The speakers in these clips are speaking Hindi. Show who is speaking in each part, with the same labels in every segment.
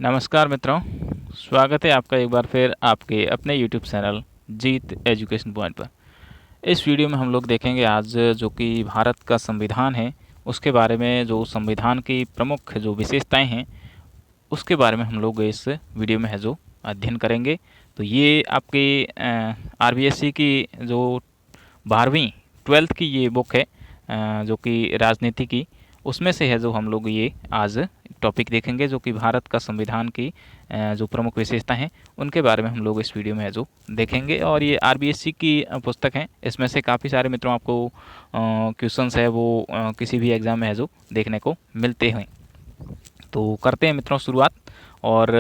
Speaker 1: नमस्कार मित्रों, स्वागत है आपका एक बार फिर आपके अपने यूट्यूब चैनल जीत एजुकेशन पॉइंट पर। इस वीडियो में हम लोग देखेंगे आज जो कि भारत का संविधान है उसके बारे में, जो संविधान की प्रमुख जो विशेषताएं हैं उसके बारे में हम लोग इस वीडियो में है जो अध्ययन करेंगे। तो ये आपके आरबीएससी की जो 12वीं 12th की ये बुक है जो कि राजनीति की, उसमें से है जो हम लोग ये आज टॉपिक देखेंगे, जो कि भारत का संविधान की जो प्रमुख विशेषता हैं उनके बारे में हम लोग इस वीडियो में है जो देखेंगे। और ये आरबीएससी की पुस्तक है, इसमें से काफ़ी सारे मित्रों आपको क्वेश्चंस है वो किसी भी एग्ज़ाम में है जो देखने को मिलते हैं। तो करते हैं मित्रों शुरुआत। और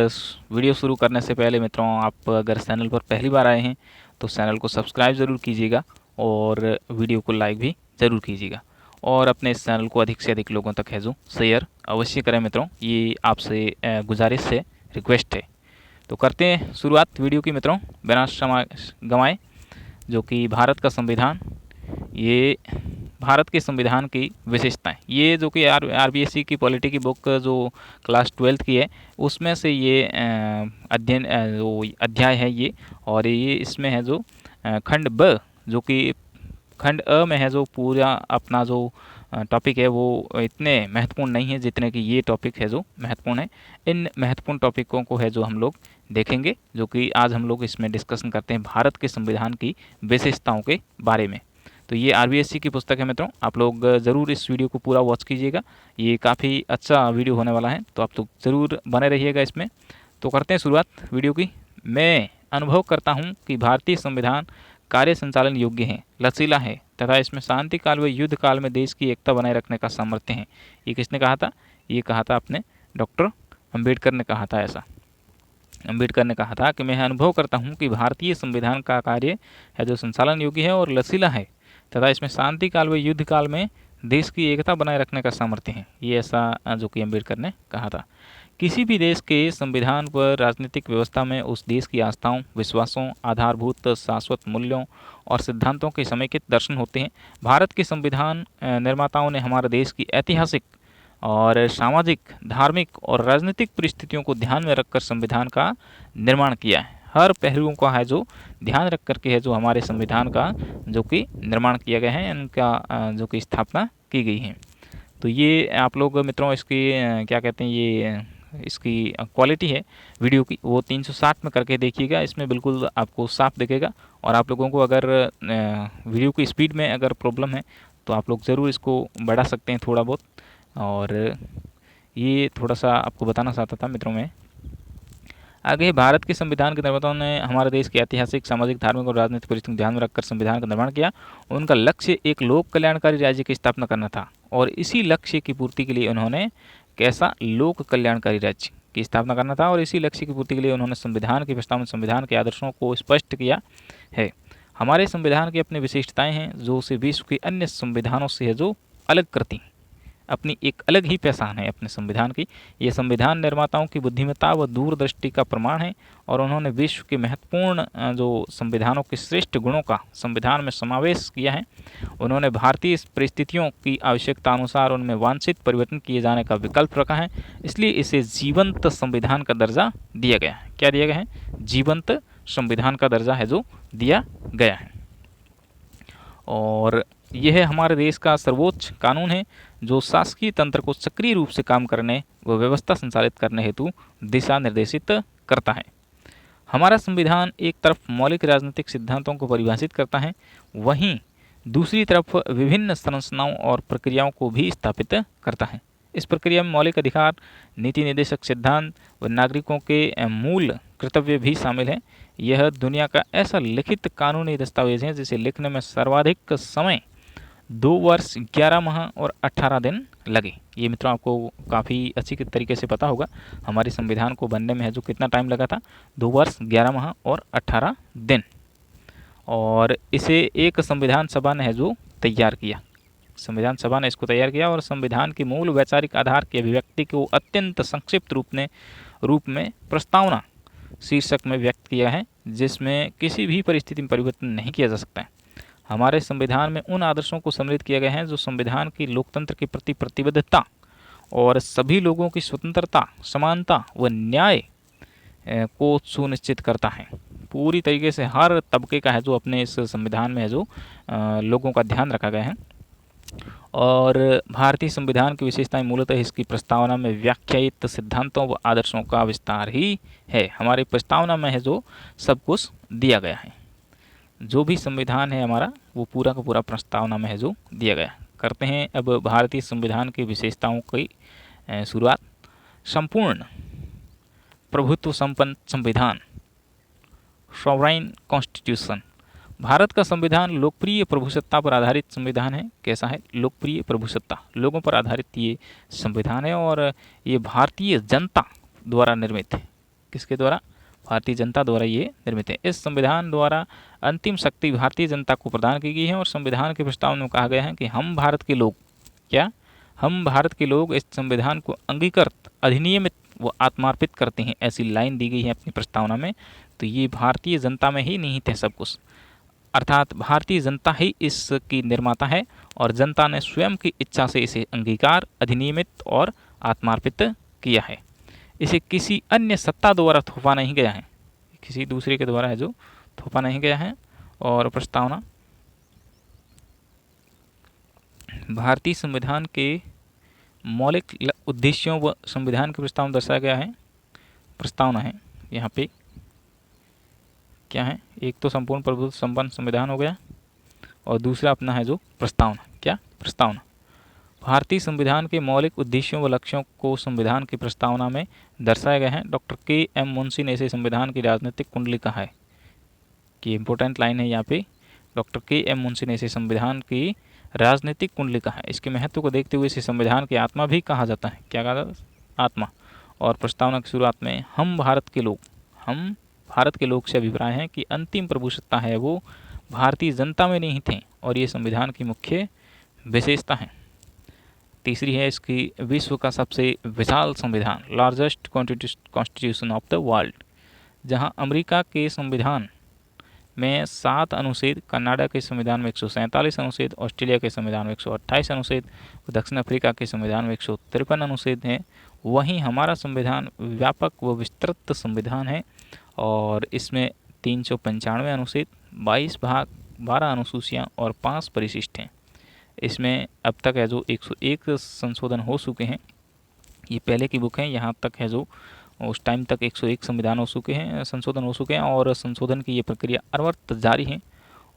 Speaker 1: वीडियो शुरू करने से पहले मित्रों, आप अगर चैनल पर पहली बार आए हैं तो चैनल को सब्सक्राइब ज़रूर कीजिएगा और वीडियो को लाइक भी ज़रूर कीजिएगा और अपने इस चैनल को अधिक से अधिक लोगों तक है जो शेयर अवश्य करें मित्रों, ये आपसे गुजारिश है, रिक्वेस्ट है। तो करते हैं शुरुआत वीडियो की मित्रों बिना समय गंवाए। जो कि भारत का संविधान, ये भारत के संविधान की विशेषताएं, ये जो कि आरबीएससी की पॉलिटी की बुक जो क्लास 12th की है उसमें से ये अध्ययन जो अध्याय है ये। और ये इसमें है जो खंड ब, जो कि खंड अ में है जो पूरा अपना जो टॉपिक है वो इतने महत्वपूर्ण नहीं है जितने कि ये टॉपिक है जो महत्वपूर्ण है। इन महत्वपूर्ण टॉपिकों को है जो हम लोग देखेंगे, जो कि आज हम लोग इसमें डिस्कशन करते हैं भारत के संविधान की विशेषताओं के बारे में। तो ये आरबीएससी की पुस्तक है मित्रों, आप लोग ज़रूर इस वीडियो को पूरा वॉच कीजिएगा, ये काफ़ी अच्छा वीडियो होने वाला है, तो आप लोग ज़रूर बने रहिएगा इसमें। तो करते हैं शुरुआत वीडियो की। मैं अनुभव करता हूँ कि भारतीय संविधान कार्य संचालन योग्य है, लचीला है तथा इसमें शांति काल व युद्ध काल में देश की एकता बनाए रखने का सामर्थ्य है। ये किसने कहा था? ये कहा था अपने डॉक्टर अंबेडकर ने कहा था। ऐसा अंबेडकर ने कहा था कि मैं अनुभव करता हूँ कि भारतीय संविधान का कार्य है जो संचालन योग्य है और लचीला है तथा इसमें शांति काल व युद्ध काल में देश की एकता बनाए रखने का सामर्थ्य है। ये ऐसा जो कि अंबेडकर ने कहा था। किसी भी देश के संविधान पर राजनीतिक व्यवस्था में उस देश की आस्थाओं, विश्वासों, आधारभूत शाश्वत मूल्यों और सिद्धांतों के समेकित दर्शन होते हैं। भारत के संविधान निर्माताओं ने हमारे देश की ऐतिहासिक और सामाजिक, धार्मिक और राजनीतिक परिस्थितियों को ध्यान में रखकर संविधान का निर्माण किया है। हर पहलुओं का है जो ध्यान रख करके है जो हमारे संविधान का जो कि निर्माण किया गया है, इनका जो कि स्थापना की गई है। तो ये आप लोग मित्रों इसकी क्या कहते हैं, ये इसकी क्वालिटी है वीडियो की वो 360 में करके देखिएगा, इसमें बिल्कुल आपको साफ दिखेगा। और आप लोगों को अगर वीडियो की स्पीड में अगर प्रॉब्लम है तो आप लोग ज़रूर इसको बढ़ा सकते हैं थोड़ा बहुत। और ये थोड़ा सा आपको बताना चाहता था मित्रों में। आगे, भारत के संविधान के निर्माताओं ने हमारे देश की ऐतिहासिक, सामाजिक, धार्मिक और राजनीतिक परिस्थितियों को ध्यान में रखकर संविधान का निर्माण किया। उनका लक्ष्य एक लोक कल्याणकारी राज्य की स्थापना करना था और इसी लक्ष्य की पूर्ति के लिए उन्होंने कैसा लोक कल्याणकारी राज्य की स्थापना करना था और इसी लक्ष्य की पूर्ति के लिए उन्होंने संविधान की प्रस्तावना, संविधान के आदर्शों को स्पष्ट किया है। हमारे संविधान की अपनी विशिष्टताएं हैं जो उसे विश्व के अन्य संविधानों से है जो अलग करती हैं। अपनी एक अलग ही पहचान है अपने संविधान की। ये संविधान निर्माताओं की बुद्धिमत्ता व दूरदृष्टि का प्रमाण है और उन्होंने विश्व के महत्वपूर्ण जो संविधानों के श्रेष्ठ गुणों का संविधान में समावेश किया है। उन्होंने भारतीय परिस्थितियों की आवश्यकता अनुसार उनमें वांछित परिवर्तन किए जाने का विकल्प रखा है, इसलिए इसे जीवंत संविधान का दर्जा दिया गया है। क्या दिया गया है? जीवंत संविधान का दर्जा है जो दिया गया है। और यह है हमारे देश का सर्वोच्च कानून है जो शासकीय तंत्र को सक्रिय रूप से काम करने व व्यवस्था संचालित करने हेतु दिशा निर्देशित करता है। हमारा संविधान एक तरफ मौलिक राजनीतिक सिद्धांतों को परिभाषित करता है, वहीं दूसरी तरफ विभिन्न संरचनाओं और प्रक्रियाओं को भी स्थापित करता है। इस प्रक्रिया में मौलिक अधिकार, नीति निर्देशक सिद्धांत व नागरिकों के मूल कर्तव्य भी शामिल हैं। यह दुनिया का ऐसा लिखित कानूनी दस्तावेज है जिसे लिखने में सर्वाधिक समय 2 वर्ष 11 माह और 18 दिन लगे। ये मित्रों आपको काफ़ी अच्छी तरीके से पता होगा हमारे संविधान को बनने में है जो कितना टाइम लगा था, 2 वर्ष 11 माह और 18 दिन। और इसे एक संविधान सभा ने है जो तैयार किया, संविधान सभा ने इसको तैयार किया और संविधान के मूल वैचारिक आधार की अभिव्यक्ति को अत्यंत संक्षिप्त रूप में प्रस्तावना शीर्षक में व्यक्त किया है, जिसमें किसी भी परिस्थिति में परिवर्तन नहीं किया जा सकता है। हमारे संविधान में उन आदर्शों को सम्मिलित किया गया है जो संविधान की लोकतंत्र के प्रति प्रतिबद्धता और सभी लोगों की स्वतंत्रता, समानता व न्याय को सुनिश्चित करता है। पूरी तरीके से हर तबके का है जो अपने इस संविधान में है जो लोगों का ध्यान रखा गया है। और भारतीय संविधान की विशेषताएं मूलतः इसकी प्रस्तावना में व्याख्यायित सिद्धांतों व आदर्शों का विस्तार ही है। हमारी प्रस्तावना में है जो सब कुछ दिया गया है। जो भी संविधान है हमारा वो पूरा का पूरा प्रस्तावना में है जो दिया गया। करते हैं अब भारतीय संविधान की विशेषताओं की शुरुआत। संपूर्ण प्रभुत्व संपन्न संविधान, सॉवरेन कॉन्स्टिट्यूशन। भारत का संविधान लोकप्रिय प्रभुसत्ता पर आधारित संविधान है। कैसा है? लोकप्रिय प्रभुसत्ता, लोगों पर आधारित ये संविधान है और ये भारतीय जनता द्वारा निर्मित है। किसके द्वारा? भारतीय जनता द्वारा ये निर्मित है। इस संविधान द्वारा अंतिम शक्ति भारतीय जनता को प्रदान की गई है और संविधान के प्रस्ताव में कहा गया है कि हम भारत के लोग, क्या हम भारत के लोग इस संविधान को अंगीकृत, अधिनियमित व आत्मार्पित करते हैं। ऐसी लाइन दी गई है अपनी प्रस्तावना में। तो ये भारतीय जनता में ही निहित है सब कुछ, अर्थात भारतीय जनता ही इसकी निर्माता है और जनता ने स्वयं की इच्छा से इसे अंगीकार, अधिनियमित और आत्मार्पित किया है। इसे किसी अन्य सत्ता द्वारा थोपा नहीं गया है, किसी दूसरे के द्वारा है जो थोपा नहीं गया है। और प्रस्तावना, भारतीय संविधान के मौलिक उद्देश्यों व संविधान के प्रस्ताव में दर्शाया गया है। प्रस्तावना है यहाँ पे क्या है? एक तो संपूर्ण प्रभुत्व संपन्न संविधान हो गया और दूसरा अपना है जो प्रस्तावना। क्या? प्रस्तावना। भारतीय संविधान के मौलिक उद्देश्यों व लक्ष्यों को संविधान की प्रस्तावना में दर्शाया गया है। Doctor KM. मुंशी ने इसे संविधान की राजनीतिक कुंडली कहा है कि इंपॉर्टेंट लाइन है यहाँ पे। Doctor KM. मुंशी ने इसे संविधान की राजनीतिक कुंडली कहा है। इसके महत्व को देखते हुए इसे संविधान की आत्मा भी कहा जाता है। क्या कहा जाता है? आत्मा। और प्रस्तावना की शुरुआत में हम भारत के लोग से अभिप्राय है कि अंतिम प्रभुसत्ता है वो भारतीय जनता में निहित है और ये संविधान की मुख्य विशेषता है। तीसरी है इसकी विश्व का सबसे विशाल संविधान, largest constitution of the world. जहां अमेरिका के संविधान में 7 अनुच्छेद, कनाडा के संविधान में 147 अनुच्छेद, ऑस्ट्रेलिया के संविधान में 128 अनुच्छेद, दक्षिण अफ्रीका के संविधान में 153 अनुच्छेद हैं, वहीं हमारा संविधान व्यापक व विस्तृत संविधान है और इसमें 395 अनुच्छेद, 22 भाग, 12 अनुसूचियाँ और 5 परिशिष्ट हैं। इसमें अब तक है जो 101 संशोधन हो चुके हैं। ये पहले की बुक है, यहाँ तक है जो उस टाइम तक 101 संविधान हो चुके हैं, संशोधन हो चुके हैं और संशोधन की ये प्रक्रिया अनवरत जारी है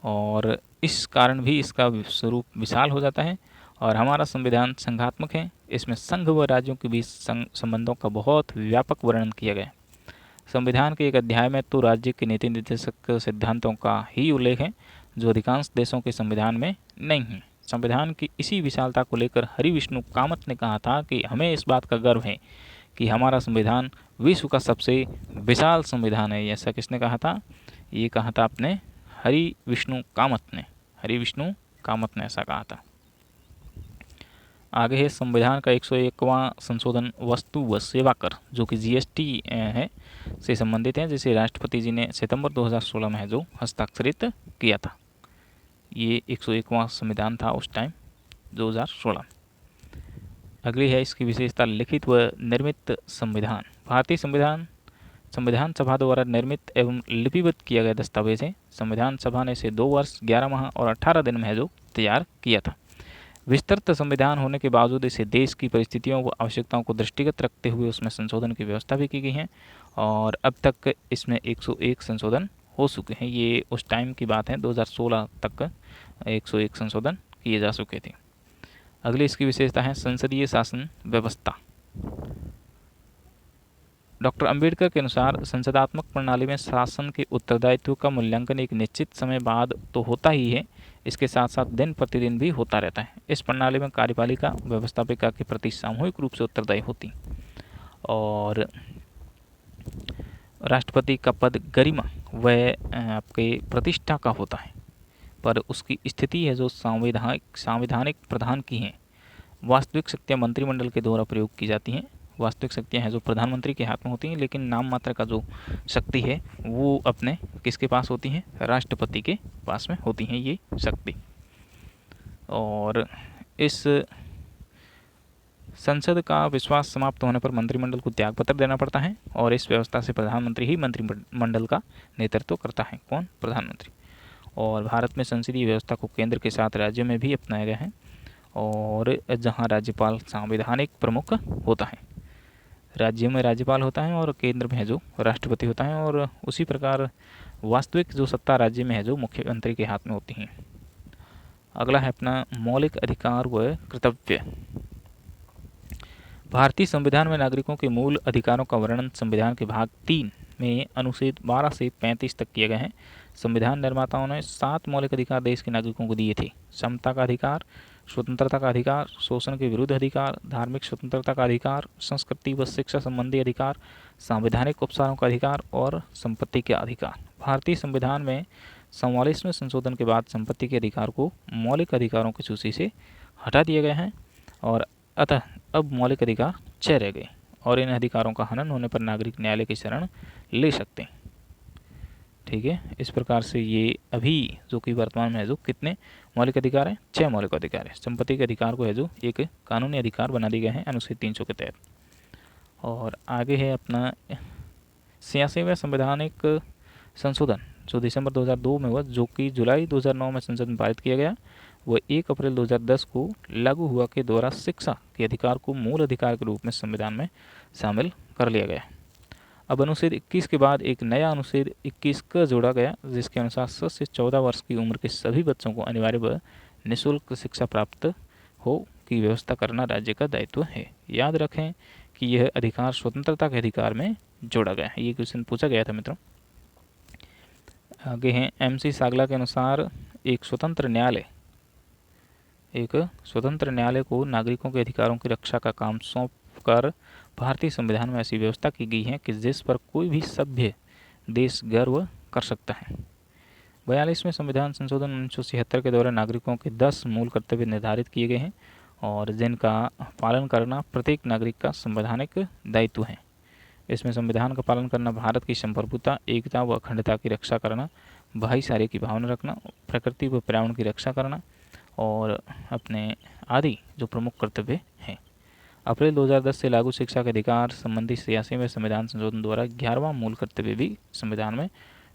Speaker 1: और इस कारण भी इसका स्वरूप विशाल हो जाता है। और हमारा संविधान संघात्मक है। इसमें संघ व राज्यों के बीच संबंधों का बहुत व्यापक वर्णन किया गया है। संविधान के एक अध्याय में तो राज्य के नीति निर्देशक सिद्धांतों का ही उल्लेख है जो अधिकांश देशों के संविधान में नहीं है। संविधान की इसी विशालता को लेकर हरि विष्णु कामत ने कहा था कि हमें इस बात का गर्व है कि हमारा संविधान विश्व का सबसे विशाल संविधान है। ऐसा किसने कहा था? ये कहा था अपने हरि विष्णु कामत ने ऐसा कहा था। आगे है संविधान का 101वां संशोधन वस्तु व सेवा कर, जो कि जीएसटी है से संबंधित है, जिसे राष्ट्रपति जी ने सितंबर 2016 में है जो हस्ताक्षरित किया था। ये 101वां संविधान था उस टाइम 2016। अगली है इसकी विशेषता, लिखित व निर्मित संविधान। भारतीय संविधान सभा द्वारा निर्मित एवं लिपिबद्ध किया गया दस्तावेज है। संविधान सभा ने इसे 2 वर्ष 11 माह और 18 दिन में है जो तैयार किया था। विस्तृत संविधान होने के बावजूद इसे देश की परिस्थितियों व आवश्यकताओं को दृष्टिगत रखते हुए उसमें संशोधन की व्यवस्था भी की गई है और अब तक इसमें 101 संशोधन हो चुके हैं। ये उस टाइम की बात है, 2016 तक 101 संशोधन किए जा चुके थे। अगली इसकी विशेषता है संसदीय शासन व्यवस्था। डॉक्टर अंबेडकर के अनुसार संसदात्मक प्रणाली में शासन के उत्तरदायित्व का मूल्यांकन एक निश्चित समय बाद तो होता ही है, इसके साथ साथ दिन प्रतिदिन भी होता रहता है। इस प्रणाली में कार्यपालिका व्यवस्थापिका के प्रति सामूहिक रूप से उत्तरदायी होती और राष्ट्रपति का पद गरिमा व आपके प्रतिष्ठा का होता है, पर उसकी स्थिति है जो सांविधानिक प्रधान की हैं। वास्तविक शक्तियाँ मंत्रिमंडल के द्वारा प्रयोग की जाती हैं। वास्तविक शक्तियाँ हैं जो प्रधानमंत्री के हाथ में होती हैं, लेकिन नाम मात्र का जो शक्ति है वो अपने किसके पास होती हैं? राष्ट्रपति के पास में होती हैं ये शक्ति। और इस संसद का विश्वास समाप्त होने पर मंत्रिमंडल को त्यागपत्र देना पड़ता है और इस व्यवस्था से प्रधानमंत्री ही मंत्रिमंडल का नेतृत्व करता है। कौन? प्रधानमंत्री। और भारत में संसदीय व्यवस्था को केंद्र के साथ राज्य में भी अपनाया गया है, और जहां राज्यपाल संवैधानिक प्रमुख होता है। राज्य में राज्यपाल होता है और केंद्र में है जो राष्ट्रपति होता है, और उसी प्रकार वास्तविक जो सत्ता राज्य में है जो मुख्यमंत्री के हाथ में होती है। अगला है अपना मौलिक अधिकार व कर्तव्य। भारतीय संविधान में नागरिकों के मूल अधिकारों का वर्णन संविधान के भाग 3 में अनुच्छेद 12 से 35 तक किए गए हैं। संविधान निर्माताओं ने 7 मौलिक अधिकार देश के नागरिकों को दिए थे। समता का अधिकार, स्वतंत्रता का अधिकार, शोषण के विरुद्ध अधिकार, धार्मिक स्वतंत्रता का अधिकार, संस्कृति व शिक्षा संबंधी अधिकार, संवैधानिक उपचारों का अधिकार और संपत्ति के अधिकार। भारतीय संविधान में 44वें संशोधन के बाद संपत्ति के अधिकार को मौलिक अधिकारों की सूची से हटा दिए गए हैं, और अतः अब मौलिक अधिकार 6 रह गए, और इन अधिकारों का हनन होने पर नागरिक न्यायालय की शरण ले सकते हैं। ठीक है, इस प्रकार से ये अभी जो कि वर्तमान में है जो कितने मौलिक अधिकार हैं? 6 मौलिक अधिकार है। संपत्ति के अधिकार को है जो एक कानूनी अधिकार बना दिए गए हैं अनुच्छेद 300 के तहत। और आगे है अपना 86वां संवैधानिक संशोधन जो दिसंबर 2002 में हुआ, जो कि जुलाई 2009 में संसद में पारित किया गया। वह 1 अप्रैल 2010 को लागू हुआ के द्वारा शिक्षा के अधिकार को मूल अधिकार के रूप में संविधान में शामिल कर लिया गया। अब अनुच्छेद 21 के बाद एक नया अनुच्छेद 21 का जोड़ा गया, जिसके अनुसार 7 से 14 वर्ष की उम्र के सभी बच्चों को अनिवार्य व निःशुल्क शिक्षा प्राप्त हो की व्यवस्था करना राज्य का दायित्व है। याद रखें कि यह अधिकार स्वतंत्रता के अधिकार में जोड़ा गया है। ये क्वेश्चन पूछा गया था मित्रों। आगे हैं MC सागला के अनुसार एक स्वतंत्र न्यायालय को नागरिकों के अधिकारों की रक्षा का काम सौंप कर भारतीय संविधान में ऐसी व्यवस्था की गई है कि जिस पर कोई भी सभ्य देश गर्व कर सकता है। 42वें संविधान संशोधन 1976 के द्वारा नागरिकों के 10 मूल कर्तव्य निर्धारित किए गए हैं, और जिनका पालन करना प्रत्येक नागरिक का संवैधानिक दायित्व है। इसमें संविधान का पालन करना, भारत की संप्रभुता, एकता व अखंडता की रक्षा करना, भाईचारे की भावना रखना, प्रकृति व पर्यावरण की रक्षा करना और अपने आदि जो प्रमुख कर्तव्य हैं। अप्रैल 2010 से लागू शिक्षा के अधिकार संबंधी 86वें संविधान संशोधन द्वारा 11वां मूल कर्तव्य भी संविधान में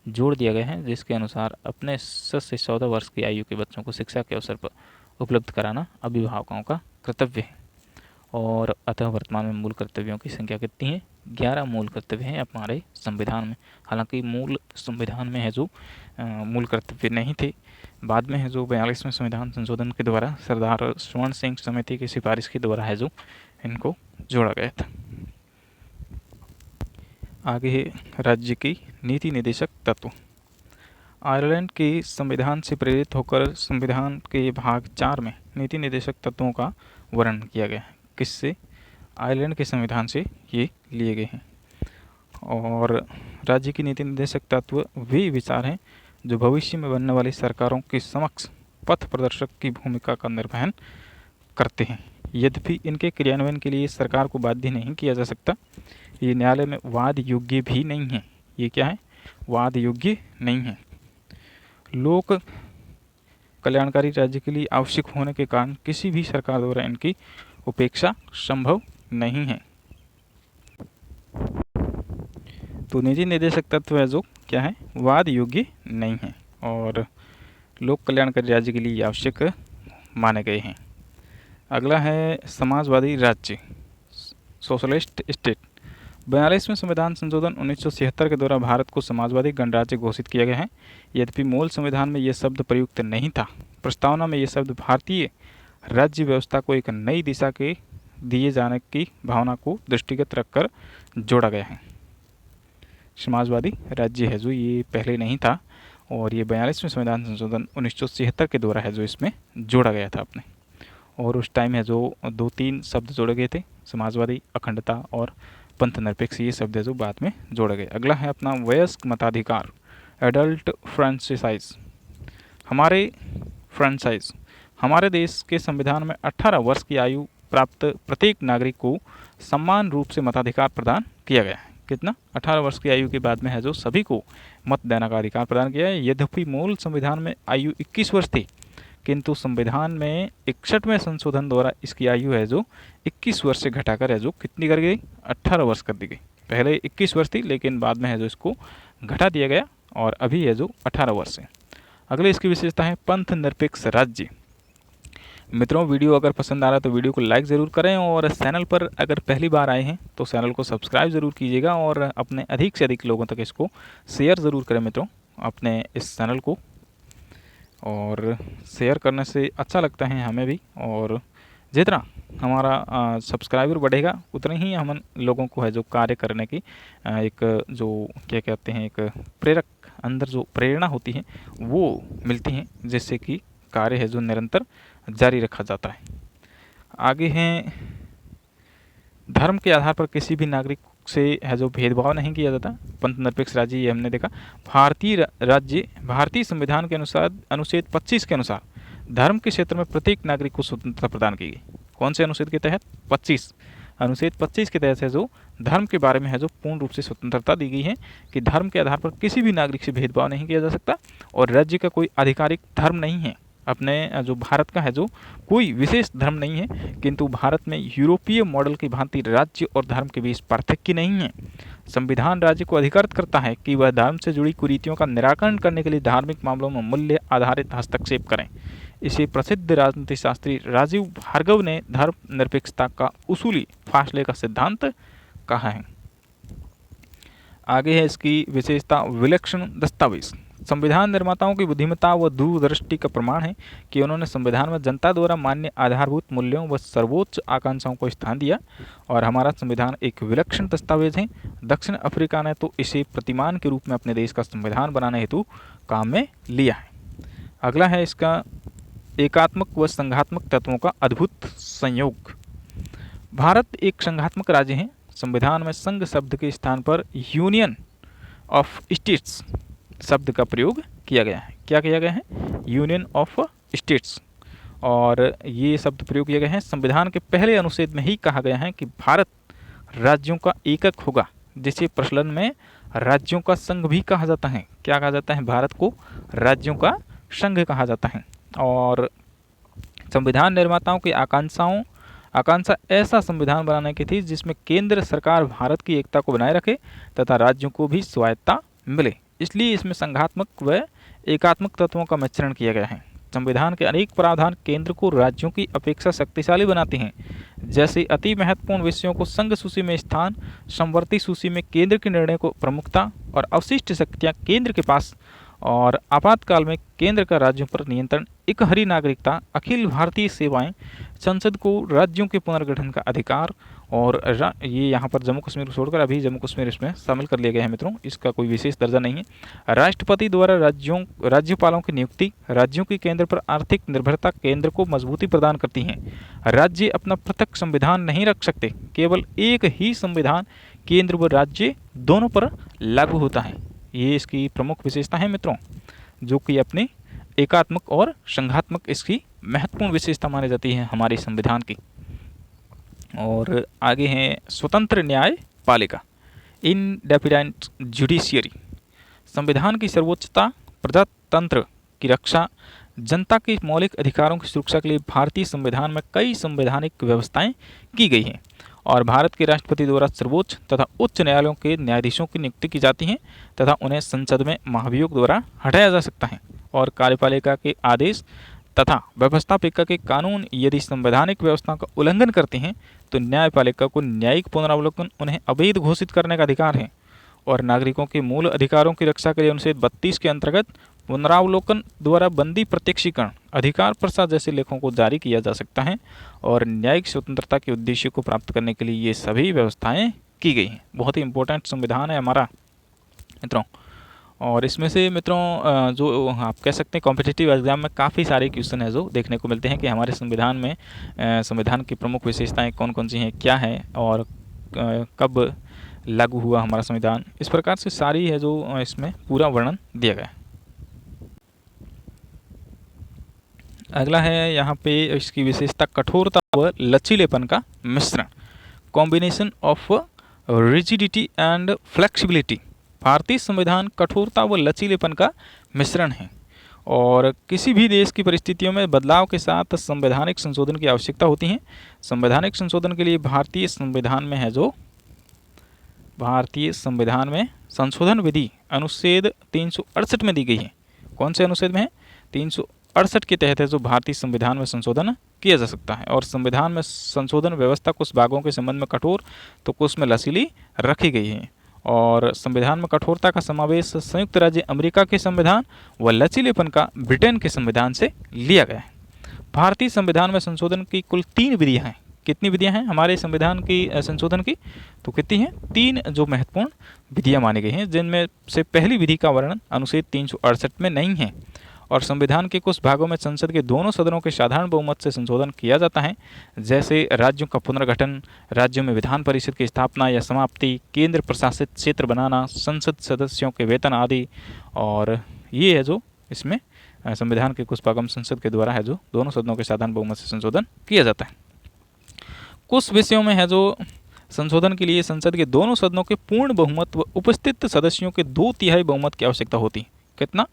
Speaker 1: जोड़ दिया गया है, जिसके अनुसार अपने 7 से 14 वर्ष की आयु के बच्चों को शिक्षा के अवसर पर उपलब्ध कराना अभिभावकों का कर्तव्य है। और अतः वर्तमान में मूल कर्तव्यों की संख्या कितनी है? 11 मूल कर्तव्य हैं हमारे संविधान में। हालांकि मूल संविधान में है जो मूल कर्तव्य नहीं थे, बाद में है जो 42वें संविधान संशोधन के द्वारा सरदार स्वर्ण सिंह समिति की सिफारिश के द्वारा है जो इनको जोड़ा गया था। आगे है राज्य की नीति निर्देशक तत्व। आयरलैंड के संविधान से प्रेरित होकर संविधान के भाग 4 में नीति निर्देशक तत्वों का वर्णन किया गया है। किससे? आयरलैंड के संविधान से ये लिए गए हैं। और राज्य की नीति निर्देशक तत्व वे विचार हैं जो भविष्य में बनने वाली सरकारों के समक्ष पथ प्रदर्शक की भूमिका का निर्वहन करते हैं। यद्यपि इनके क्रियान्वयन के लिए सरकार को बाध्य नहीं किया जा सकता। ये न्यायालय में वाद योग्य भी नहीं है। ये क्या है? वाद योग्य नहीं है। लोक कल्याणकारी राज्य के लिए आवश्यक होने के कारण किसी भी सरकार द्वारा इनकी उपेक्षा संभव नहीं है। तो नीति निर्देशक तत्व है जो क्या है? वाद योग्य नहीं है और लोक कल्याणकारी राज्य के लिए आवश्यक माने गए हैं। अगला है समाजवादी राज्य, सोशलिस्ट स्टेट। 42वें संविधान संशोधन 1976 के द्वारा भारत को समाजवादी गणराज्य घोषित किया गया है। यद्यपि मूल संविधान में यह शब्द प्रयुक्त नहीं था, प्रस्तावना में यह शब्द भारतीय राज्य व्यवस्था को एक नई दिशा के दिए जाने की भावना को दृष्टिगत रखकर जोड़ा गया है। समाजवादी राज्य है जो ये पहले नहीं था और ये 42वें संविधान संशोधन 1976 के द्वारा है जो इसमें जोड़ा गया था अपने। और उस टाइम है जो 2-3 शब्द जोड़े गए थे, समाजवादी, अखंडता और पंथ निरपेक्ष, ये शब्द है जो बाद में जोड़े गए। अगला है अपना वयस्क मताधिकार, एडल्ट फ्रेंचाइज। हमारे देश के संविधान में 18 वर्ष की आयु प्राप्त प्रत्येक नागरिक को समान रूप से मताधिकार प्रदान किया गया है। कितना? 18 वर्ष की आयु के बाद में है जो सभी को मत देने का अधिकार प्रदान किया है। यद्यपि मूल संविधान में आयु 21 वर्ष थी, किंतु संविधान में 61वें संशोधन द्वारा इसकी आयु है जो 21 वर्ष से घटाकर है जो कितनी कर गई, 18 वर्ष कर दी गई। पहले 21 वर्ष थी, लेकिन बाद में है जो इसको घटा दिया गया और अभी है जो 18 वर्ष है। अगले इसकी विशेषता है पंथ निरपेक्ष राज्य। मित्रों, वीडियो अगर पसंद आ रहा है तो वीडियो को लाइक ज़रूर करें और चैनल पर अगर पहली बार आए हैं तो चैनल को सब्सक्राइब ज़रूर कीजिएगा और अपने अधिक से अधिक लोगों तक इसको शेयर ज़रूर करें मित्रों, अपने इस चैनल को। और शेयर करने से अच्छा लगता है हमें भी, और जितना हमारा सब्सक्राइबर बढ़ेगा उतने ही हम लोगों को है जो कार्य करने की एक जो क्या कहते हैं एक प्रेरक अंदर जो प्रेरणा होती है वो मिलती है, जिससे कि कार्य है जो निरंतर जारी रखा जाता है। आगे हैं, धर्म के आधार पर किसी भी नागरिक से है जो भेदभाव नहीं किया जाता। पंथ निरपेक्ष राज्य, ये हमने देखा। भारतीय संविधान के अनुसार अनुच्छेद 25 के अनुसार धर्म के क्षेत्र में प्रत्येक नागरिक को स्वतंत्रता प्रदान की गई। कौन से अनुच्छेद के तहत? 25 अनुच्छेद 25 के तहत है जो धर्म के बारे में है जो पूर्ण रूप से स्वतंत्रता दी गई है कि धर्म के आधार पर किसी भी नागरिक से भेदभाव नहीं किया जा सकता और राज्य का कोई आधिकारिक धर्म नहीं है। अपने जो भारत का है जो कोई विशेष धर्म नहीं है, किंतु भारत में यूरोपीय मॉडल की भांति राज्य और धर्म के बीच पार्थक्य नहीं है। संविधान राज्य को अधिकृत करता है कि वह धर्म से जुड़ी कुरीतियों का निराकरण करने के लिए धार्मिक मामलों में मूल्य आधारित हस्तक्षेप करें। इसे प्रसिद्ध राजनीति शास्त्री राजीव भार्गव ने धर्म निरपेक्षता का उसूली फासले का सिद्धांत कहा है। आगे है इसकी विशेषता, विलक्षण दस्तावेज। संविधान निर्माताओं की बुद्धिमत्ता व दूरदृष्टि का प्रमाण है कि उन्होंने संविधान में जनता द्वारा मान्य आधारभूत मूल्यों व सर्वोच्च आकांक्षाओं को स्थान दिया और हमारा संविधान एक विलक्षण दस्तावेज है। दक्षिण अफ्रीका ने तो इसे प्रतिमान के रूप में अपने देश का संविधान बनाने हेतु काम में लिया है। अगला है इसका, एकात्मक व संघात्मक तत्वों का अद्भुत संयोग। भारत एक संघात्मक राज्य है। संविधान में संघ शब्द के स्थान पर यूनियन ऑफ स्टेट्स शब्द का प्रयोग किया गया है। क्या किया गया है? यूनियन ऑफ स्टेट्स, और ये शब्द प्रयोग किया गया है। संविधान के पहले अनुच्छेद में ही कहा गया है कि भारत राज्यों का एकक होगा, जिसे प्रचलन में राज्यों का संघ भी कहा जाता है। क्या कहा जाता है? भारत को राज्यों का संघ कहा जाता है। और संविधान निर्माताओं की आकांक्षा ऐसा संविधान बनाने की थी जिसमें केंद्र सरकार भारत की एकता को बनाए रखे तथा राज्यों को भी स्वायत्तता मिले। इसलिए इसमें संघात्मक व एकात्मक तत्वों का मिश्रण किया गया है। संविधान के अनेक प्रावधान केंद्र को राज्यों की अपेक्षा शक्तिशाली बनाते हैं। जैसे अति महत्वपूर्ण विषयों को संघ सूची में स्थान, समवर्ती सूची में केंद्र के निर्णय को प्रमुखता और अवशिष्ट शक्तियाँ केंद्र के पास, और आपातकाल में केंद्र का राज्यों पर नियंत्रण, एकहरी नागरिकता, अखिल भारतीय सेवाएं, संसद को राज्यों के पुनर्गठन का अधिकार, और ये यहाँ पर जम्मू कश्मीर को छोड़कर अभी जम्मू कश्मीर इसमें शामिल कर लिया गया है मित्रों, इसका कोई विशेष दर्जा नहीं है। राष्ट्रपति द्वारा राज्यपालों की नियुक्ति, राज्यों की केंद्र पर आर्थिक निर्भरता केंद्र को मजबूती प्रदान करती है। राज्य अपना पृथक संविधान नहीं रख सकते, केवल एक ही संविधान केंद्र व राज्य दोनों पर लागू होता है। ये इसकी प्रमुख विशेषता है मित्रों, जो कि अपने एकात्मक और संघात्मक इसकी महत्वपूर्ण विशेषता मानी जाती है हमारे संविधान की। और आगे हैं, स्वतंत्र न्यायपालिका, इंडिपेंडेंट जुडिशियरी। संविधान की सर्वोच्चता, प्रजातंत्र की रक्षा, जनता के मौलिक अधिकारों की सुरक्षा के लिए भारतीय संविधान में कई संवैधानिक व्यवस्थाएं की गई हैं और भारत के राष्ट्रपति द्वारा सर्वोच्च तथा उच्च न्यायालयों के न्यायाधीशों की नियुक्ति की जाती है तथा उन्हें संसद में महाभियोग द्वारा हटाया जा सकता है। और कार्यपालिका के आदेश तथा व्यवस्थापिका के कानून यदि संवैधानिक व्यवस्था का उल्लंघन करते हैं तो न्यायपालिका को न्यायिक पुनरावलोकन, उन्हें अवैध घोषित करने का अधिकार है। और नागरिकों के मूल अधिकारों की रक्षा के लिए अनुच्छेद 32 के अंतर्गत पुनरावलोकन द्वारा बंदी प्रत्यक्षीकरण, अधिकार प्रसाद जैसे लेखों को जारी किया जा सकता है। और न्यायिक स्वतंत्रता के उद्देश्य को प्राप्त करने के लिए ये सभी व्यवस्थाएं की गई हैं। बहुत ही इंपॉर्टेंट संविधान है हमारा मित्रों। और इसमें से मित्रों जो आप कह सकते हैं कॉम्पिटिटिव एग्जाम में काफ़ी सारे क्वेश्चन है जो देखने को मिलते हैं कि हमारे संविधान में संविधान की प्रमुख विशेषताएं कौन कौन सी हैं, क्या है और कब लागू हुआ हमारा संविधान। इस प्रकार से सारी है जो इसमें पूरा वर्णन दिया गया है। अगला है यहाँ पे इसकी विशेषता, कठोरता व लचीलेपन का मिश्रण, combination of rigidity and flexibility. भारतीय संविधान कठोरता व लचीलेपन का मिश्रण है और किसी भी देश की परिस्थितियों में बदलाव के साथ संवैधानिक संशोधन की आवश्यकता होती है। संवैधानिक संशोधन के लिए भारतीय संविधान में है जो भारतीय संविधान में संशोधन विधि अनुच्छेद 368 में दी गई है। कौन से अनुच्छेद में है? 368 के तहत है जो भारतीय संविधान में संशोधन किया जा सकता है। और संविधान में संशोधन व्यवस्था कुछ भागों के संबंध में कठोर तो कुछ में लचीली रखी गई है। और संविधान में कठोरता का समावेश संयुक्त राज्य अमेरिका के संविधान व लचीलेपन का ब्रिटेन के संविधान से लिया गया है। भारतीय संविधान में संशोधन की कुल 3 विधियां हैं। कितनी विधियां हैं हमारे संविधान की संशोधन की? तो कितनी हैं? 3 जो महत्वपूर्ण विधियां मानी गई हैं, जिनमें से पहली विधि का वर्णन अनुच्छेद 368 में नहीं है। और संविधान के कुछ भागों में संसद के दोनों सदनों के साधारण बहुमत से संशोधन किया जाता है, जैसे राज्यों का पुनर्गठन, राज्यों में विधान परिषद की स्थापना या समाप्ति, केंद्र प्रशासित क्षेत्र बनाना, संसद सदस्यों के वेतन आदि। और ये है जो इसमें संविधान के कुछ भागों में संसद के द्वारा है जो दोनों सदनों के साधारण बहुमत से संशोधन किया जाता है। कुछ विषयों में है जो संशोधन के लिए संसद के दोनों सदनों के पूर्ण बहुमत व उपस्थित सदस्यों के 2/3 बहुमत की आवश्यकता होती है। कितना?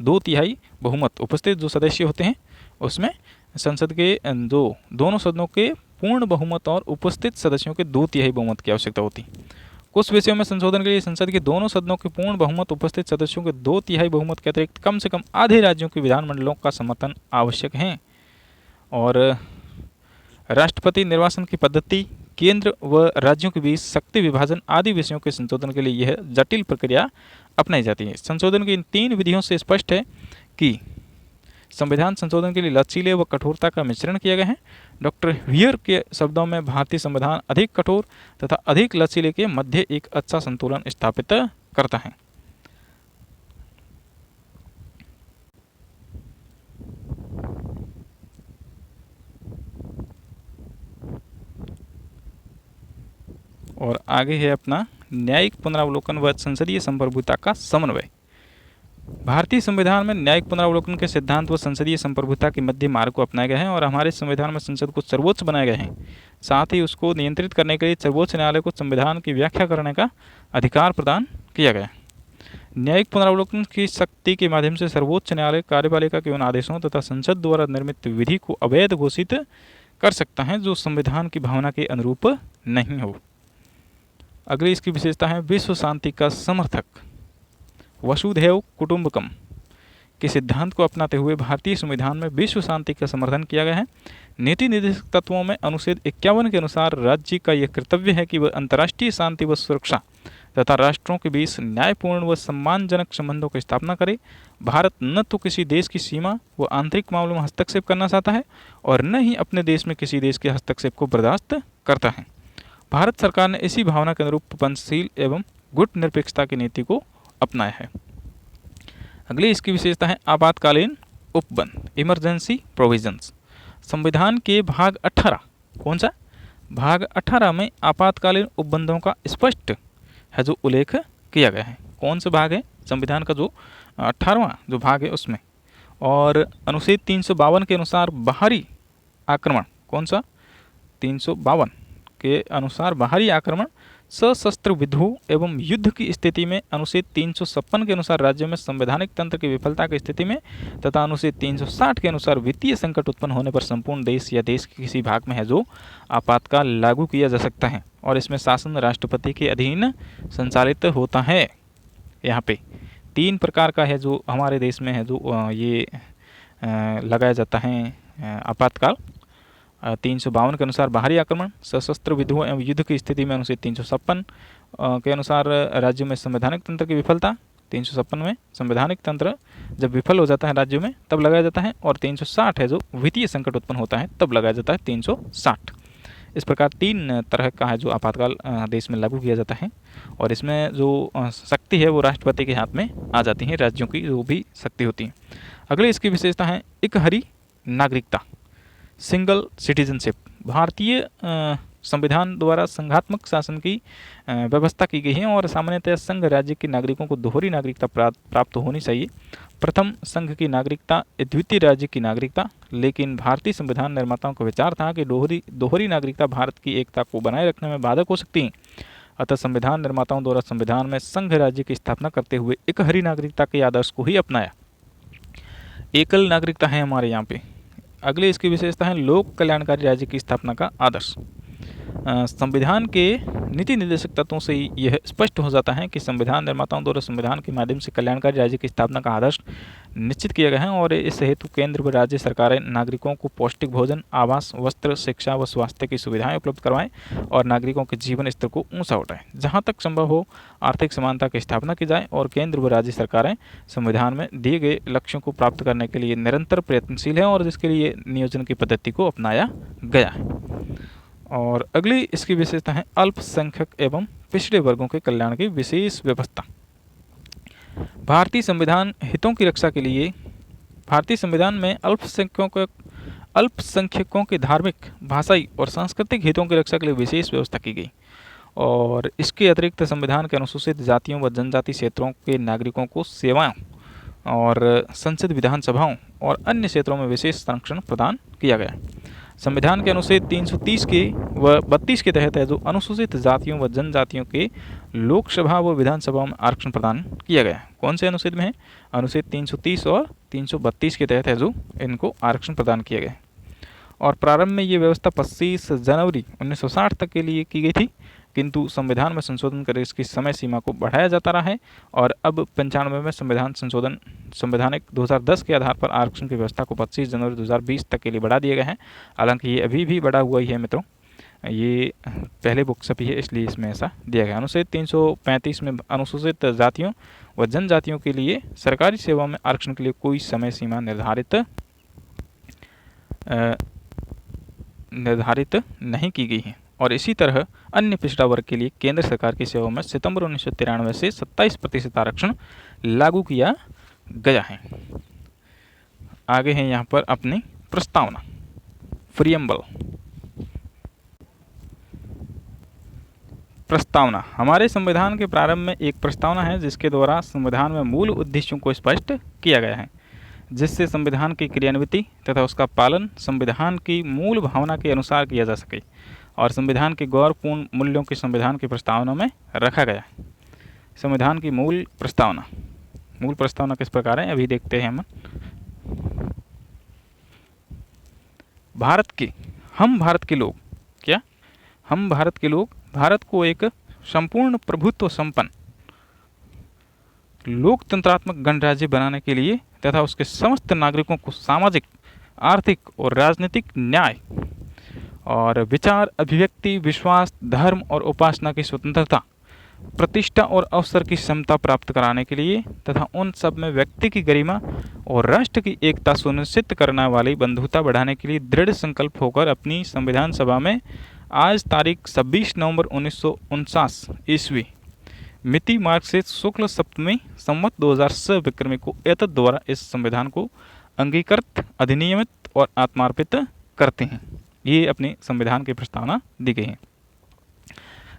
Speaker 1: 2/3 बहुमत। उपस्थित जो सदस्य होते हैं उसमें संसद के दोनों सदनों के पूर्ण बहुमत और उपस्थित सदस्यों के 2/3 बहुमत की आवश्यकता होती है। कुछ विषयों में संशोधन के लिए संसद के दोनों सदनों के पूर्ण बहुमत, उपस्थित सदस्यों के 2/3 बहुमत के अतिरिक्त कम से कम आधे राज्यों के विधानमंडलों का समर्थन आवश्यक है। और राष्ट्रपति निर्वाचन की पद्धति, केंद्र व राज्यों के बीच शक्ति विभाजन आदि विषयों के संशोधन के लिए यह जटिल प्रक्रिया अपनाई जाती है। संशोधन की इन 3 विधियों से स्पष्ट है कि संविधान संशोधन के लिए लचीले व कठोरता का मिश्रण किया गया है। डॉक्टर व्हीयर के शब्दों में भारतीय संविधान अधिक कठोर तथा अधिक लचीले के मध्य एक अच्छा संतुलन स्थापित करता है। और आगे है अपना न्यायिक पुनरावलोकन व संसदीय संप्रभुता का समन्वय। भारतीय संविधान में न्यायिक पुनरावलोकन के सिद्धांत व संसदीय संप्रभुता के मध्य मार्ग को अपनाया गया है। और हमारे संविधान में संसद को सर्वोच्च बनाया गया है। साथ ही उसको नियंत्रित करने के लिए सर्वोच्च न्यायालय को संविधान की व्याख्या करने का अधिकार प्रदान किया गया है। न्यायिक पुनरावलोकन की शक्ति के माध्यम से सर्वोच्च न्यायालय कार्यपालिका के उन आदेशों तथा संसद द्वारा निर्मित विधि को अवैध घोषित कर सकता है जो संविधान की भावना के अनुरूप नहीं हो। अगली इसकी विशेषता है विश्व शांति का समर्थक। वसुधैव कुटुंबकम के सिद्धांत को अपनाते हुए भारतीय संविधान में विश्व शांति का समर्थन किया गया है। नीति निर्देशक तत्वों में अनुच्छेद 51 के अनुसार राज्य का यह कर्तव्य है कि वह अंतर्राष्ट्रीय शांति व सुरक्षा तथा राष्ट्रों के बीच न्यायपूर्ण व सम्मानजनक संबंधों की स्थापना करे। भारत न तो किसी देश की सीमा व आंतरिक मामलों में हस्तक्षेप करना चाहता है और न ही अपने देश में किसी देश के हस्तक्षेप को बर्दाश्त करता है। भारत सरकार ने इसी भावना के अनुरूप पंचशील एवं गुट निरपेक्षता की नीति को अपनाया है। अगली इसकी विशेषता है आपातकालीन उपबंध, इमरजेंसी प्रोविजंस। संविधान के भाग 18, कौन सा? भाग 18 में आपातकालीन उपबंधों का स्पष्ट है जो उल्लेख किया गया है। कौन सा भाग है? संविधान का जो 18वां जो भाग है उसमें। और अनुच्छेद 352 के अनुसार बाहरी आक्रमण, कौन सा? 352 के अनुसार बाहरी आक्रमण, सशस्त्र विद्रोह एवं युद्ध की स्थिति में, अनुच्छेद 356 के अनुसार राज्यों में संवैधानिक तंत्र की विफलता की स्थिति में तथा अनुच्छेद 360 के अनुसार वित्तीय संकट उत्पन्न होने पर संपूर्ण देश या देश के किसी भाग में है जो आपातकाल लागू किया जा सकता है। और इसमें शासन राष्ट्रपति के अधीन संचालित होता है। यहाँ पे 3 प्रकार का है जो हमारे देश में है जो ये लगाया जाता है आपातकाल। 352 के अनुसार बाहरी आक्रमण, सशस्त्र विद्रोह एवं युद्ध की स्थिति में अनुच्छेद 356 के अनुसार राज्यों में संवैधानिक तंत्र की विफलता। 356 में संवैधानिक तंत्र जब विफल हो जाता है राज्यों में तब लगाया जाता है। और 360 है जो वित्तीय संकट उत्पन्न होता है तब लगाया जाता है 360। इस प्रकार 3 तरह का है जो आपातकाल देश में लागू किया जाता है। और इसमें जो शक्ति है वो राष्ट्रपति के हाथ में आ जाती है, राज्यों की जो भी शक्ति होती है। अगली इसकी विशेषता है इकहरी नागरिकता, सिंगल सिटीजनशिप। भारतीय संविधान द्वारा संघात्मक शासन की व्यवस्था की गई है और सामान्यतः संघ राज्य के नागरिकों को दोहरी नागरिकता प्राप्त होनी चाहिए। प्रथम संघ की नागरिकता, द्वितीय राज्य की नागरिकता। लेकिन भारतीय संविधान निर्माताओं का विचार था कि दोहरी नागरिकता भारत की एकता को बनाए रखने में बाधक हो सकती है। अतः संविधान निर्माताओं द्वारा संविधान में संघ राज्य की स्थापना करते हुए इकहरी नागरिकता के आदर्श को ही अपनाया। एकल नागरिकता है हमारे यहाँ पे। अगली इसकी विशेषता है लोक कल्याणकारी राज्य की स्थापना का आदर्श। संविधान के नीति निर्देशक तत्वों से यह स्पष्ट हो जाता है कि संविधान निर्माताओं द्वारा संविधान के माध्यम से कल्याणकारी राज्य की स्थापना का आदर्श निश्चित किया गया है और इस हेतु केंद्र व राज्य सरकारें नागरिकों को पौष्टिक भोजन, आवास, वस्त्र, शिक्षा व स्वास्थ्य की सुविधाएं उपलब्ध करवाएं और नागरिकों के जीवन स्तर को ऊंचा उठाएं। जहां तक संभव हो आर्थिक समानता की स्थापना की जाए और केंद्र व राज्य सरकारें संविधान में दिए गए लक्ष्यों को प्राप्त करने के लिए निरंतर प्रयत्नशील हैं और जिसके लिए नियोजन की पद्धति को अपनाया गया है। और अगली इसकी विशेषता है अल्पसंख्यक एवं पिछड़े वर्गों के कल्याण की विशेष व्यवस्था। भारतीय संविधान हितों की रक्षा के लिए भारतीय संविधान में अल्पसंख्यकों के धार्मिक, भाषाई और सांस्कृतिक हितों की रक्षा के लिए विशेष व्यवस्था की गई और इसके अतिरिक्त संविधान के अनुसूचित जातियों व जनजाति क्षेत्रों के नागरिकों को सेवाओं और संसद, विधानसभाओं और अन्य क्षेत्रों में विशेष संरक्षण प्रदान किया गया। संविधान के अनुच्छेद 330 के व 32 के तहत है जो अनुसूचित जातियों व जनजातियों के लोकसभा व विधानसभाओं में आरक्षण प्रदान किया गया है। कौन से अनुच्छेद में है? अनुच्छेद 330 और 332 के तहत है जो इनको आरक्षण प्रदान किया गया है। और प्रारंभ में ये व्यवस्था 25 जनवरी 1960 तक के लिए की गई थी, किंतु संविधान में संशोधन कर इसकी समय सीमा को बढ़ाया जाता रहा है और अब 95 में संवैधानिक 2010 के आधार पर आरक्षण की व्यवस्था को 25 जनवरी 2020 तक के लिए बढ़ा दिया गया है। हालांकि ये अभी भी बढ़ा हुआ ही है मित्रों, ये पहले बुक्स है इसलिए इसमें ऐसा दिया गया। अनुच्छेद 335 में अनुसूचित जातियों व जनजातियों के लिए सरकारी सेवा में आरक्षण के लिए कोई समय सीमा निर्धारित नहीं की गई है और इसी तरह अन्य पिछड़ा वर्ग के लिए केंद्र सरकार की सेवाओं में सितंबर 1993 से 27% आरक्षण लागू किया गया है। आगे है यहाँ पर अपनी प्रस्तावना, प्रियम्बल। प्रस्तावना हमारे संविधान के प्रारंभ में एक प्रस्तावना है जिसके द्वारा संविधान में मूल उद्देश्यों को स्पष्ट किया गया है, जिससे संविधान की क्रियान्विति तथा उसका पालन संविधान की मूल भावना के अनुसार किया जा सके और संविधान के गौरवपूर्ण मूल्यों की संविधान की प्रस्तावना में रखा गया। संविधान की मूल प्रस्तावना किस प्रकार है अभी देखते हैं हम। हम भारत के लोग भारत को एक संपूर्ण प्रभुत्व संपन्न लोकतंत्रात्मक गणराज्य बनाने के लिए तथा उसके समस्त नागरिकों को सामाजिक, आर्थिक और राजनीतिक न्याय और विचार, अभिव्यक्ति, विश्वास, धर्म और उपासना की स्वतंत्रता, प्रतिष्ठा और अवसर की क्षमता प्राप्त कराने के लिए तथा उन सब में व्यक्ति की गरिमा और राष्ट्र की एकता सुनिश्चित करने वाली बंधुता बढ़ाने के लिए दृढ़ संकल्प होकर अपनी संविधान सभा में आज तारीख 26 नवंबर 1949 ईस्वी मिति मार्क्सिस्ट शुक्ल सप्तमी संवत 2006 विक्रमी को एतद द्वारा इस संविधान को अंगीकृत, अधिनियमित और आत्मार्पित करते हैं। ये अपने संविधान की प्रस्तावना दी गई है।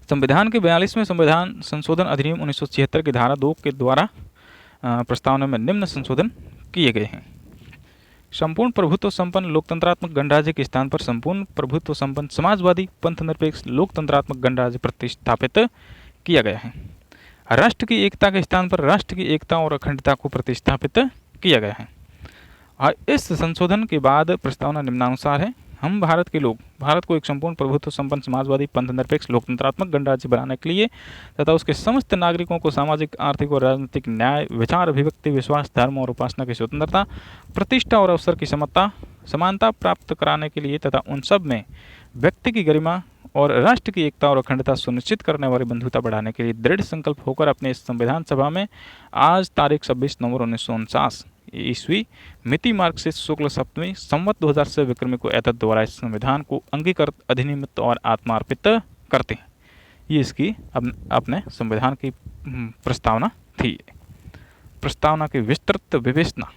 Speaker 1: संविधान के 42वें संविधान संशोधन अधिनियम 1976 की धारा 2 के द्वारा प्रस्तावना में निम्न संशोधन किए गए हैं। संपूर्ण प्रभुत्व संपन्न लोकतंत्रात्मक गणराज्य के स्थान पर संपूर्ण प्रभुत्व संपन्न समाजवादी पंथ निरपेक्ष लोकतंत्रात्मक गणराज्य प्रतिस्थापित किया गया है। राष्ट्र की एकता के स्थान पर राष्ट्र की एकता और अखंडता को प्रतिस्थापित किया गया है। और इस संशोधन के बाद प्रस्तावना निम्नानुसार है। हम भारत के लोग भारत को एक संपूर्ण प्रभुत्व संपन्न समाजवादी पंथ निरपेक्ष लोकतंत्रात्मक गणराज्य बनाने के लिए तथा उसके समस्त नागरिकों को सामाजिक, आर्थिक और राजनीतिक न्याय, विचार, अभिव्यक्ति, विश्वास, धर्म और उपासना की स्वतंत्रता, प्रतिष्ठा और अवसर की समानता प्राप्त कराने के लिए तथा उन सब में व्यक्ति की गरिमा और राष्ट्र की एकता और अखंडता सुनिश्चित करने वाली बंधुता बढ़ाने के लिए दृढ़ संकल्प होकर अपने इस संविधान सभा में आज तारीख 26 नवंबर 1949 ईस्वी मिति मार्क्सिस्ट शुक्ल सप्तमी संवत 2006 विक्रमी को एतद द्वारा इस संविधान को अंगीकृत, अधिनियमित और आत्मार्पित करते हैं। ये इसकी अपने संविधान की प्रस्तावना थी। प्रस्तावना की विस्तृत विवेचना।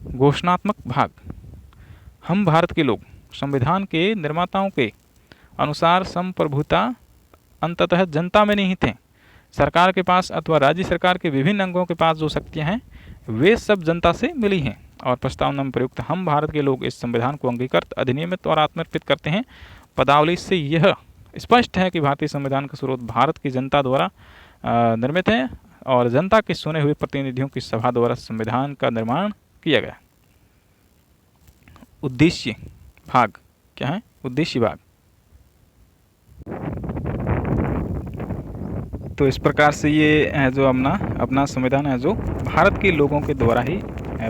Speaker 1: घोषणात्मक भाग। हम भारत के लोग संविधान के निर्माताओं के अनुसार संप्रभुता अंततः जनता में निहित है। सरकार के पास अथवा राज्य सरकार के विभिन्न अंगों के पास जो शक्तियां हैं वे सब जनता से मिली हैं और प्रस्तावना में प्रयुक्त हम भारत के लोग इस संविधान को अंगीकृत, अधिनियमित और आत्मार्पित करते हैं। पदावली से यह स्पष्ट है कि भारतीय संविधान का स्रोत भारत की जनता द्वारा निर्मित है और जनता के चुने हुए प्रतिनिधियों की सभा द्वारा संविधान का निर्माण किया गया। उद्देश्य भाग क्या है? उद्देश्य भाग। तो इस प्रकार से ये है जो अपना संविधान है जो भारत के लोगों के द्वारा ही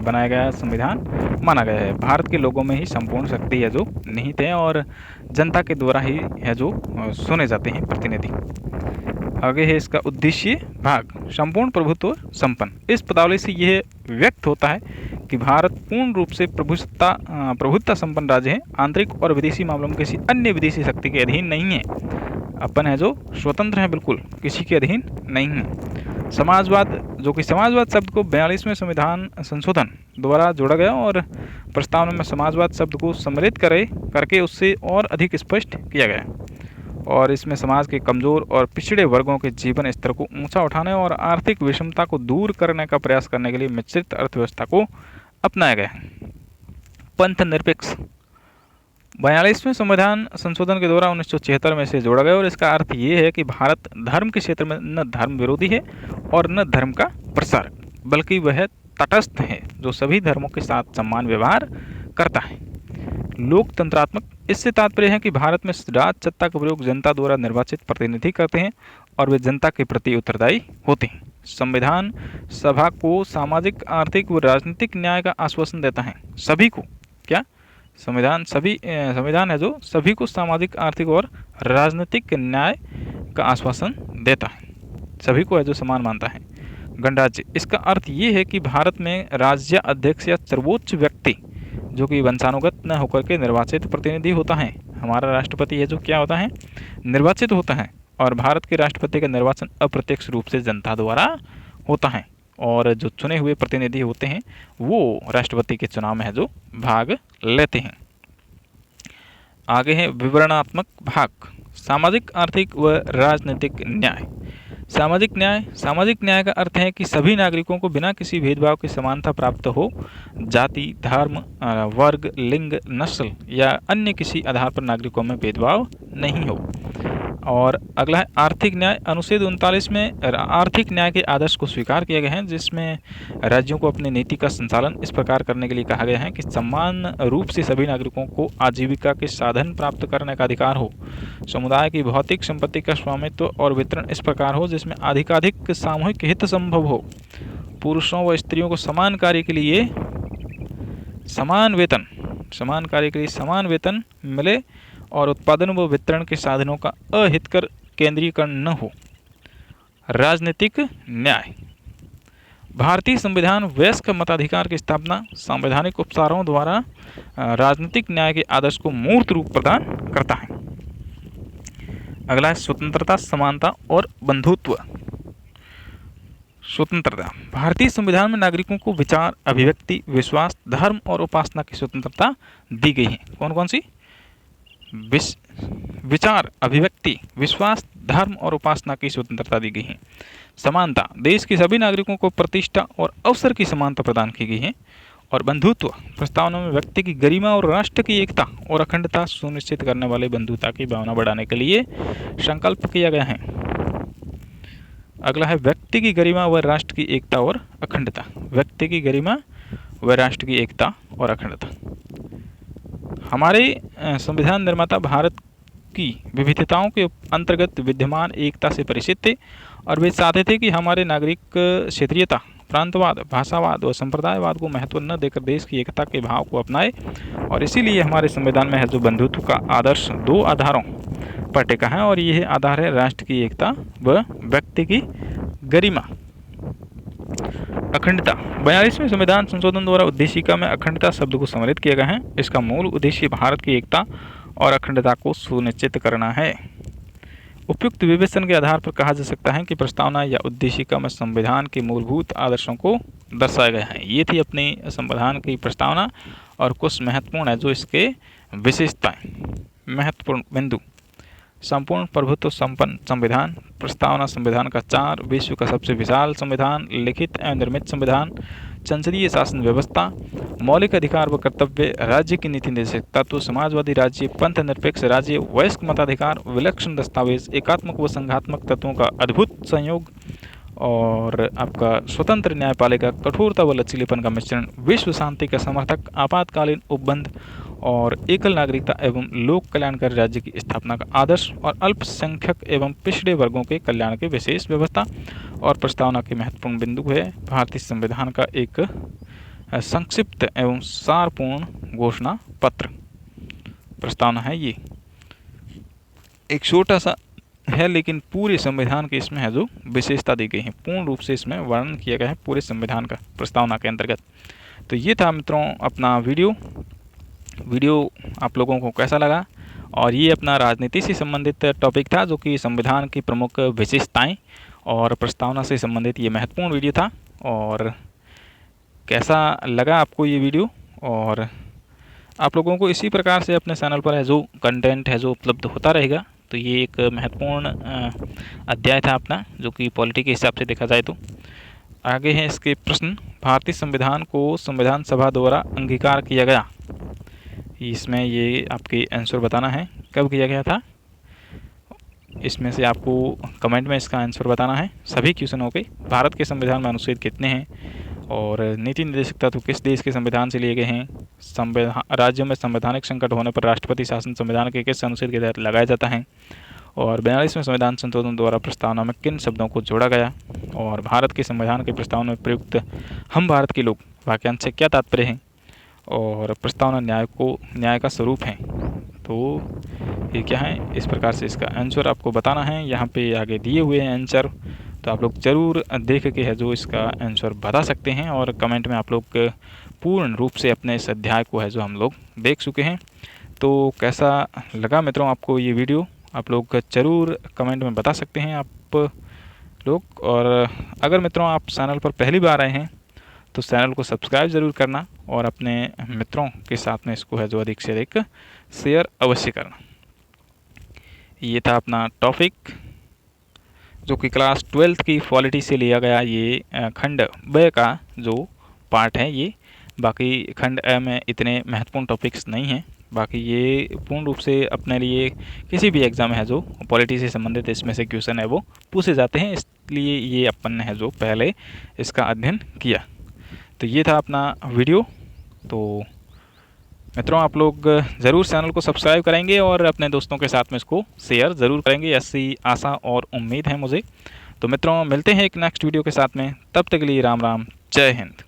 Speaker 1: बनाया गया संविधान माना गया है। भारत के लोगों में ही संपूर्ण शक्ति है जो निहित है और जनता के द्वारा ही है जो चुने जाते हैं प्रतिनिधि। आगे है इसका उद्देश्य भाग, संपूर्ण प्रभुत्व संपन्न। इस पदावली से यह व्यक्त होता है कि भारत पूर्ण रूप से प्रभुत्ता संपन्न राज्य है, आंतरिक और विदेशी मामलों में किसी अन्य विदेशी शक्ति के अधीन नहीं है। अपन है जो स्वतंत्र है, बिल्कुल किसी के अधीन नहीं है। समाजवाद, जो कि समाजवाद शब्द को 42वें संविधान संशोधन द्वारा जोड़ा गया और प्रस्तावना में समाजवाद शब्द को सम्मिलित करके उससे और अधिक स्पष्ट किया गया और इसमें समाज के कमजोर और पिछड़े वर्गों के जीवन स्तर को ऊंचा उठाने और आर्थिक विषमता को दूर करने का प्रयास करने के लिए मिश्रित अर्थव्यवस्था को अपनाया गया। पंथ निरपेक्ष 42वें संविधान संशोधन के द्वारा 1976 में से जोड़ा गया और इसका अर्थ ये है कि भारत धर्म के क्षेत्र में न धर्म विरोधी है और न धर्म का प्रसारक, बल्कि वह तटस्थ है जो सभी धर्मों के साथ समान व्यवहार करता है। लोकतंत्रात्मक, इससे तात्पर्य है कि भारत में राज सत्ता का प्रयोग जनता द्वारा निर्वाचित प्रतिनिधि करते हैं और वे जनता के प्रति उत्तरदायी होते हैं। संविधान सभा को सामाजिक, आर्थिक व राजनीतिक न्याय का आश्वासन देता है। सभी को क्या? संविधान है जो सभी को सामाजिक, आर्थिक और राजनीतिक न्याय का आश्वासन देता है, सभी को है जो समान मानता है। गणराज्य, इसका अर्थ ये है कि भारत में राज्य अध्यक्ष या सर्वोच्च व्यक्ति जो कि वंशानुगत न होकर के निर्वाचित प्रतिनिधि होता है। हमारा राष्ट्रपति है जो क्या होता है? निर्वाचित होता है और भारत के राष्ट्रपति का निर्वाचन अप्रत्यक्ष रूप से जनता द्वारा होता है और जो चुने हुए प्रतिनिधि होते हैं वो राष्ट्रपति के चुनाव में है जो भाग लेते हैं। आगे है विवरणात्मक भाग, सामाजिक, आर्थिक व राजनीतिक न्याय। सामाजिक न्याय का अर्थ है कि सभी नागरिकों को बिना किसी भेदभाव की समानता प्राप्त हो। जाति, धर्म, वर्ग, लिंग, नस्ल या अन्य किसी आधार पर नागरिकों में भेदभाव नहीं हो। और अगला है आर्थिक न्याय। अनुच्छेद 39 में आर्थिक न्याय के आदर्श को स्वीकार किया गया है, जिसमें राज्यों को अपनी नीति का संचालन इस प्रकार करने के लिए कहा गया है कि समान रूप से सभी नागरिकों को आजीविका के साधन प्राप्त करने का अधिकार हो। समुदाय की भौतिक संपत्ति का स्वामित्व और वितरण इस प्रकार हो जिसमें अधिकाधिक सामूहिक हित संभव हो। पुरुषों व स्त्रियों को समान कार्य के लिए समान वेतन मिले और उत्पादन व वितरण के साधनों का अहितकर केंद्रीकरण न हो। राजनीतिक न्याय, भारतीय संविधान वयस्क मताधिकार की स्थापना संवैधानिक उपचारों द्वारा राजनीतिक न्याय के आदर्श को मूर्त रूप प्रदान करता है। अगला है स्वतंत्रता, समानता और बंधुत्व। स्वतंत्रता, भारतीय संविधान में नागरिकों को विचार, अभिव्यक्ति, विश्वास, धर्म और उपासना की स्वतंत्रता दी गई है। कौन कौन सी? विचार, अभिव्यक्ति, विश्वास, धर्म और उपासना की स्वतंत्रता दी गई है। समानता, देश के सभी नागरिकों को प्रतिष्ठा और अवसर की समानता प्रदान की गई है। और बंधुत्व, प्रस्तावना में व्यक्ति की गरिमा और राष्ट्र की एकता और अखंडता सुनिश्चित करने वाले बंधुता की भावना बढ़ाने के लिए संकल्प किया गया है। अगला है व्यक्ति की गरिमा व राष्ट्र की एकता और अखंडता। व्यक्ति की गरिमा व राष्ट्र की एकता और अखंडता। हमारे संविधान निर्माता भारत की विविधताओं के अंतर्गत विद्यमान एकता से परिचित थे और वे चाहते थे कि हमारे नागरिक क्षेत्रीयता, प्रांतवाद, भाषावाद व संप्रदायवाद को महत्व न देकर देश की एकता के भाव को अपनाए। और इसीलिए हमारे संविधान में है जो बंधुत्व का आदर्श 2 आधारों पर टिका है और यह आधार है राष्ट्र की एकता व व्यक्ति की गरिमा। अखंडता, 42वें संविधान संशोधन द्वारा उद्देशिका में अखंडता शब्द को सम्मिलित किया गया है। इसका मूल उद्देश्य भारत की एकता और अखंडता को सुनिश्चित करना है। उपयुक्त विवेचन के आधार पर कहा जा सकता है कि प्रस्तावना या उद्देशिका में संविधान के मूलभूत आदर्शों को दर्शाया गया है। ये थी अपनी संविधान की प्रस्तावना और कुछ महत्वपूर्ण है जो इसके विशेषताएं। महत्वपूर्ण बिंदु: संपूर्ण प्रभुत्व संपन्न संविधान। प्रस्तावना संविधान का 4, विश्व का सबसे विशाल संविधान, लिखित एवं निर्मित संविधान, संसदीय शासन व्यवस्था, मौलिक अधिकार व कर्तव्य, राज्य की नीति निर्देशक तत्व, समाजवादी राज्य, पंथ निरपेक्ष राज्य, वयस्क मताधिकार, विलक्षण दस्तावेज, एकात्मक व संघात्मक तत्वों का अद्भुत संयोग और आपका स्वतंत्र न्यायपालिका, कठोरता व लचीलेपन का मिश्रण, विश्व शांति का समर्थक, आपातकालीन उपबंध और एकल नागरिकता एवं लोक कल्याणकारी राज्य की स्थापना का आदर्श, और अल्पसंख्यक एवं पिछड़े वर्गों के कल्याण की विशेष व्यवस्था। और प्रस्तावना के महत्वपूर्ण बिंदु है भारतीय संविधान का एक संक्षिप्त एवं सारपूर्ण घोषणा पत्र। प्रस्तावना है ये एक छोटा सा है, लेकिन पूरे संविधान के इसमें है जो विशेषता दी गई है, पूर्ण रूप से इसमें वर्णन किया गया है पूरे संविधान का प्रस्तावना के अंतर्गत। तो ये था मित्रों अपना वीडियो आप लोगों को कैसा लगा। और ये अपना राजनीति से संबंधित टॉपिक था, जो कि संविधान की प्रमुख विशेषताएं और प्रस्तावना से संबंधित ये महत्वपूर्ण वीडियो था। और कैसा लगा आपको ये वीडियो, और आप लोगों को इसी प्रकार से अपने चैनल पर है जो कंटेंट है जो उपलब्ध होता रहेगा। तो ये एक महत्वपूर्ण अध्याय था अपना, जो कि पॉलिटी के हिसाब से देखा जाए। तो आगे हैं इसके प्रश्न। भारतीय संविधान को संविधान सभा द्वारा अंगीकार किया गया, इसमें ये आपके आंसर बताना है कब किया गया था। इसमें से आपको कमेंट में इसका आंसर बताना है सभी क्वेश्चनों के। भारत के संविधान में अनुच्छेद कितने हैं, और नीति निर्देशक तत्व किस देश के संविधान से लिए गए हैं। राज्यों में संवैधानिक संकट होने पर राष्ट्रपति शासन संविधान के किस अनुच्छेद के तहत लगाया जाता है। और 42वें संविधान संशोधन द्वारा प्रस्तावना में किन शब्दों को जोड़ा गया। और भारत के संविधान के प्रस्तावना में प्रयुक्त हम भारत के लोग वाक्यांश से क्या तात्पर्य है। और प्रस्तावना न्याय का स्वरूप है। तो ये क्या है, इस प्रकार से इसका आंसर आपको बताना है। यहाँ पे आगे दिए हुए हैं आंसर, तो आप लोग ज़रूर देख के है जो इसका आंसर बता सकते हैं। और कमेंट में आप लोग पूर्ण रूप से अपने इस अध्याय को है जो हम लोग देख चुके हैं। तो कैसा लगा मित्रों आपको ये वीडियो, आप लोग ज़रूर कमेंट में बता सकते हैं आप लोग। और अगर मित्रों आप चैनल पर पहली बार आए हैं तो चैनल को सब्सक्राइब ज़रूर करना, और अपने मित्रों के साथ में इसको है जो अधिक से अधिक शेयर अवश्य करना। ये था अपना टॉपिक, जो कि क्लास 12th की पॉलिटी से लिया गया ये खंड ब का जो पार्ट है ये। बाकी खंड अ में इतने महत्वपूर्ण टॉपिक्स नहीं हैं। बाकी ये पूर्ण रूप से अपने लिए किसी भी एग्ज़ाम है जो पॉलिटी से संबंधित इसमें से क्वेश्चन है वो पूछे जाते हैं, इसलिए ये अपन ने है जो पहले इसका अध्ययन किया। तो ये था अपना वीडियो। तो मित्रों आप लोग ज़रूर चैनल को सब्सक्राइब करेंगे और अपने दोस्तों के साथ में इसको शेयर ज़रूर करेंगे, ऐसी आशा और उम्मीद है मुझे। तो मित्रों मिलते हैं एक नेक्स्ट वीडियो के साथ में, तब तक के लिए राम राम, जय हिंद।